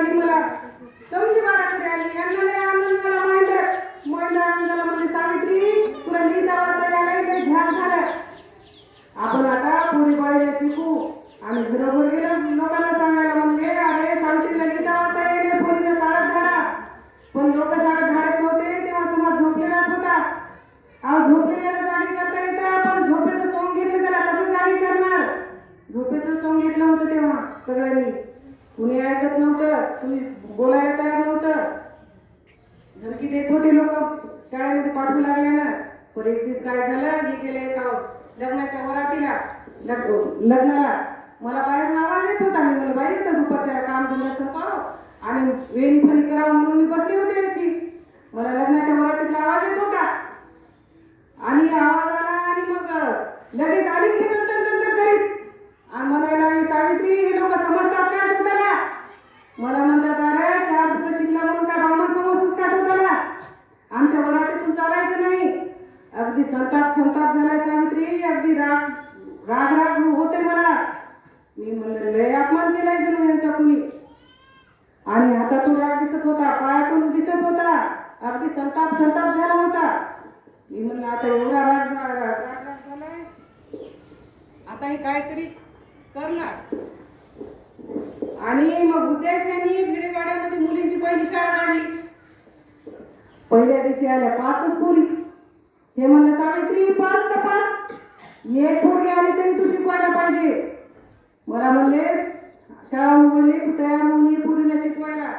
आली मला समजी बाराकडे आली आणि मला आनंद झाला महिला आनंदाला म्हणजे सावित्री तुला लिहिता वाचता यायला इथे ध्यान झालं. आपण आता पुरी बाळीला शिकू आणि बरोबर गेलो लोकांना सांगायला म्हणले अरे सावित्रीला लिहिता वाचता येईल पोरीला शाळेत झाडा. पण लोक शाळेत झाडत नव्हते तेव्हा समाज झोपलेलाच होता. आज झोपलेल्याला जागी करता येतं पण झोपेचं सोंग घेतलं त्याला कसं जागी करणार. झोपेचं सोंग घेतलं होतं तेव्हा सगळ्यांनी कुणी ऐकत नव्हतं कुणी बोलायला तयार नव्हतं. धमकी देत होते लोक शाळेमध्ये पाठवू लागले ना. पण एक दिवस काय झालं हे गेले एका लग्नाच्या वरातीला लग्नाला मला बाहेर आवाज येत होता. मी म्हणलं बाई तर दुपारच्या काम धंदा संपाव आणि वेणी फणी करावं म्हणून मी बसली होते अशी. मला लग्नाच्या वरातीतला आवाज येत होता आणि आवाज आला आणि मग लगेच आली की नंतर करीत आणि म्हणायला लागली सावित्री हे लोक समजतात का स्वतःला. मला म्हणतात अरे 4 बुक शिकला म्हणून काय ब्राह्मण समजतात का स्वतःला. आमच्या वरातीतून चालायचं नाही. अगदी संताप झाला सावित्री अगदी राग होते मला. मी म्हणलं लय अपमान केलाय जणू यांचा कुणी. आणि हातातून राग दिसत होता पायातून दिसत होता अगदी संताप झाला होता. मी म्हणलं आता एवढा राग झालाय आता हे काहीतरी करणार. आणि मग उद्याच्यानी भिडेवाड्यामध्ये मुलींची पहिली शाळा काढली. पहिल्या दिवशी आल्या 5च पोरी. हे म्हणलं सावित्री 5 तर 5 एक पोरगी आली तरी तू शिकवायला पाहिजे. मला म्हणले शाळा उघडली तू तयार होऊन ये पोरीला शिकवायला.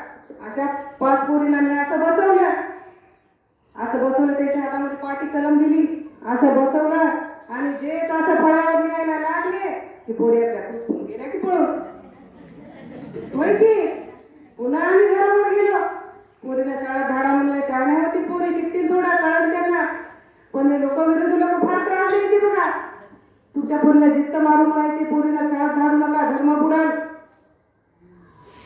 अशा 5 पोरीला मी असं बसवलं त्याच्या हातामध्ये पाटी कलम दिली असं बसवलं आणि जे असं फळावर लिहायला लागले की पोरी त्या पुसकून गेल्या की पळून होय की. पुन्हा आम्ही घरावर गेलो पोरीला शाळा धाडा म्हणलं शाळेवरती पोरी शिकतील थोडा कळत त्यांना. पण हे लोक विरोधी लोक फार त्रास द्यायचे बघा. तुमच्या पोरीला जिद्द मारून म्हणायचे पोरीला शाळेत धाडू नका धर्म बुडाल.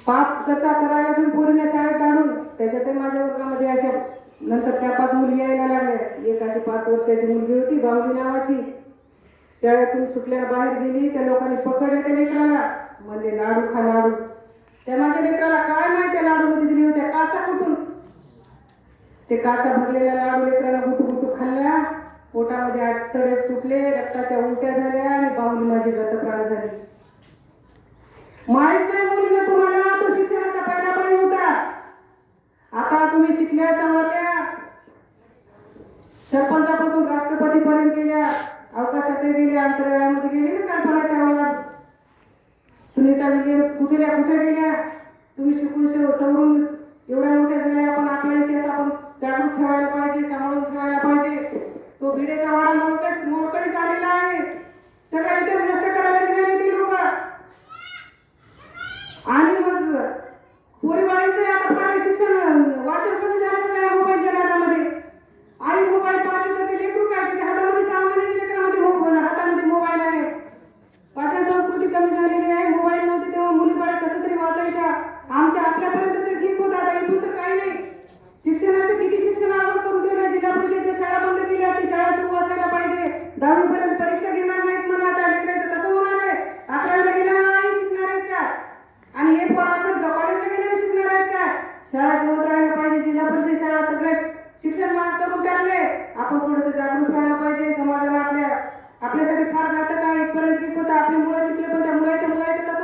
पाप कसा करायला तुम्ही पोरीला शाळेत धाडून. त्याच्यातही माझ्या वर्गामध्ये अशा नंतर 4-5 मुली यायला लागल्या. एक अशी 5 वर्षाची मुलगी होती बावली नावाची. शाळेतून सुटल्या बाहेर गेली त्या लोकांनी पकडले त्या लेकराला म्हणजे लाडू खा लाडू. त्या माझ्या लेकराला काय माहिती लाडूमध्ये दिली होत्या काचा कुठून. ते काचा भरलेल्या लाडू लेकराला गुटू खाल्ल्या. पोटामध्ये आतडे तुटले रक्ताच्या उलट्या झाल्या आणि बाहुली माझी गतप्राण झाली. माहित नाही मुलीनं तुम्हाला तो शिक्षणाचा पहिला पाणी होता. आता तुम्ही शिकल्या समजल्या सरपंचापासून राष्ट्रपतीपर्यंत गेल्या अवकाशात गेल्या अंतराळामध्ये गेली ना कल्पना चावला सुनीता विलियम्स कुठे गेल्या. तुम्ही शिकून सवरून एवढ्या मोठ्या झाल्या. आपण आपला इतिहास आपण जागृत ठेवायला पाहिजे सांभाळून ठेवायला पाहिजे. तो भिडेचा वाडा मोडकडे झालेला आहे. सगळ्या इतिहास नष्ट करायला निघाले ते लोक. आणि मग पोरीबाळीचं आता फार शिक्षण वाचन कमी झालं का मोबाईलच्या नादामध्ये. आई मोबाईल पाहते तर ते लेकरू काय त्याच्या हातामध्ये 6 महिन्याच्या लेकरामध्ये हातामध्ये मोबाईल आहे. पाठ्य संस्कृती कमी झालेली आहे. मोबाईल नव्हते तेव्हा मुली बाळी कसं तरी वाचायच्या. आपल्यापर्यंत तर ठीक होतं आता इथून तर काही नाही. शिक्षणाचं किती शिक्षण आवड करून दिलं. जिल्हा परिषदेच्या शाळा बंद केल्या ती शाळा सुरू असायला पाहिजे. 10वी पर्यंत परीक्षा घेणार नाहीत म्हणून आता लेकराचं कसं होणार आहे. 11वीला गेल्यावर आई शिकणार आहेत का आणि हे पोर आपण कॉलेजला गेल्यावर शिकणार आहेत का. शाळा ठेवत राहायला पाहिजे. जिल्हा परिषद शाळा सगळे शिक्षण महाग करून टाकले. आपण थोडंसं जागृत राहायला पाहिजे. समाजाला आपल्यासाठी फार घातक आहे. इथपर्यंत ठीक होतं आपली मुलं शिकले पण त्या मुलाच्या कसं